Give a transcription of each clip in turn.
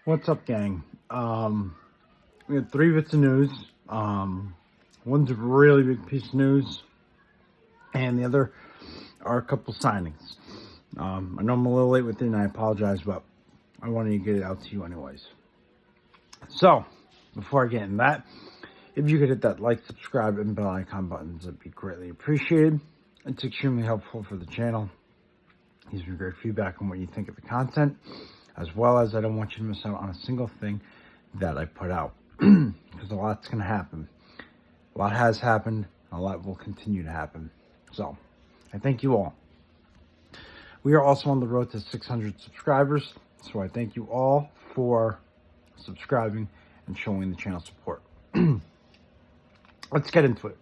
What's up, gang? We have 3 bits of news. One's a really big piece of news, and the other are a couple signings. I know I'm a little late with it, and I apologize, but I wanted to get it out to you anyways. So, before I get into that, if you could hit that like, subscribe, and bell icon buttons, that'd be greatly appreciated. It's extremely helpful for the channel. Gives me great feedback on what you think of the content, as well as I don't want you to miss out on a single thing that I put out, because a lot's going to happen. A lot has happened, and a lot will continue to happen. So, I thank you all. We are also on the road to 600 subscribers, so I thank you all for subscribing and showing the channel support. Let's get into it.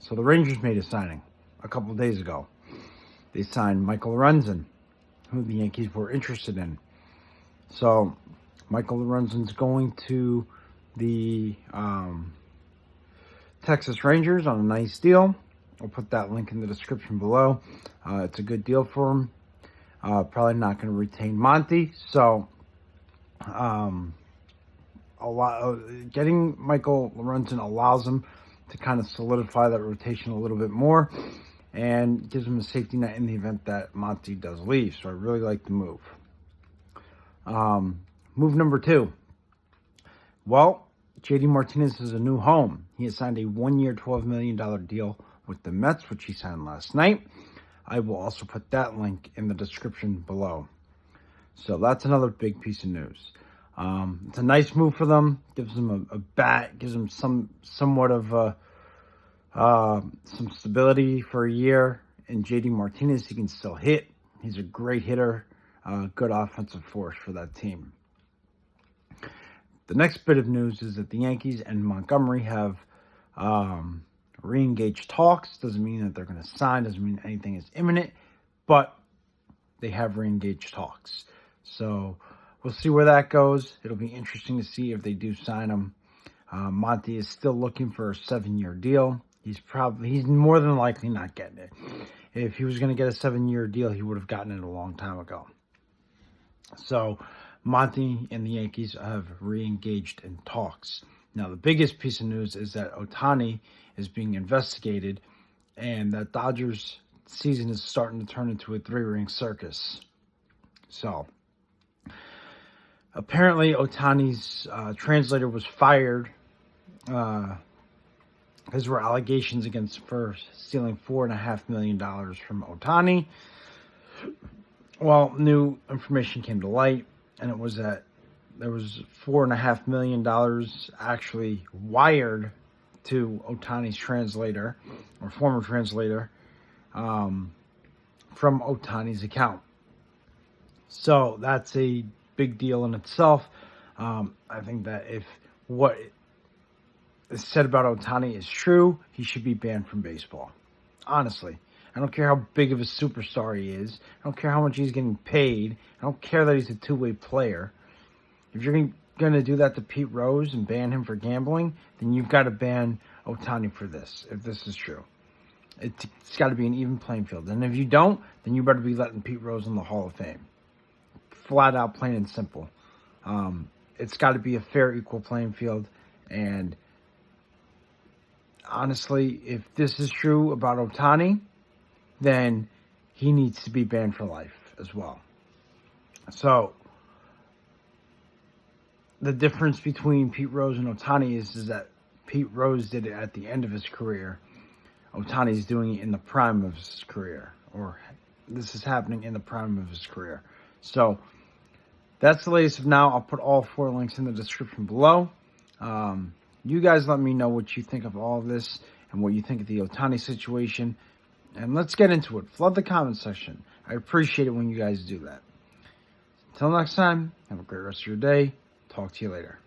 So the Rangers made a signing a couple of days ago. They signed Michael Lorenzan, who the Yankees were interested in. So Michael Lorenzan's going to the Texas Rangers on a nice deal. I'll put that link in the description below. It's a good deal for him. Probably not going to retain Monty. So getting Michael Lorenzan allows him to kind of solidify that rotation a little bit more and gives him a safety net in the event that Monty does leave. So I really like the move. Move number 2. Well, JD Martinez has a new home. He has signed a 1-year, $12 million deal with the Mets, which he signed last night. I will also put that link in the description below. So that's another big piece of news. It's a nice move for them. Gives them a bat. Gives them somewhat of some stability for a year. And JD Martinez, he can still hit. He's a great hitter. Good offensive force for that team. The next bit of news is that the Yankees and Montgomery have Reengage talks. Doesn't mean that they're going to sign. Doesn't mean anything is imminent. But they have Reengage talks. So we'll see where that goes. It'll be interesting to see if they do sign him. Monty is still looking for a 7-year deal. He's more than likely not getting it. If he was going to get a 7-year deal, he would have gotten it a long time ago. So Monty and the Yankees have re-engaged in talks. Now, the biggest piece of news is that Ohtani is being investigated, and that Dodgers season is starting to turn into a 3-ring circus. So apparently, Ohtani's translator was fired. There were allegations against for stealing $4.5 million from Ohtani. Well, new information came to light, and it was that there was $4.5 million actually wired to Ohtani's translator, or former translator, from Ohtani's account. So that's a big deal in itself. I think that if what is said about Ohtani is true, he should be banned from baseball. Honestly. I don't care how big of a superstar he is. I don't care how much he's getting paid. I don't care that he's a two-way player. If you're going to do that to Pete Rose and ban him for gambling, then you've got to ban Ohtani for this, if this is true. It's got to be an even playing field. And if you don't, then you better be letting Pete Rose in the Hall of Fame. Flat out, plain and simple. It's got to be a fair, equal playing field. And honestly, if this is true about Ohtani, then he needs to be banned for life as well. So the difference between Pete Rose and Ohtani is that Pete Rose did it at the end of his career. Ohtani is doing it in the prime of his career. Or this is happening in the prime of his career. So that's the latest of now. I'll put all 4 links in the description below. You guys let me know what you think of all of this and what you think of the Ohtani situation. And let's get into it. Flood the comment section. I appreciate it when you guys do that. Until next time, have a great rest of your day. Talk to you later.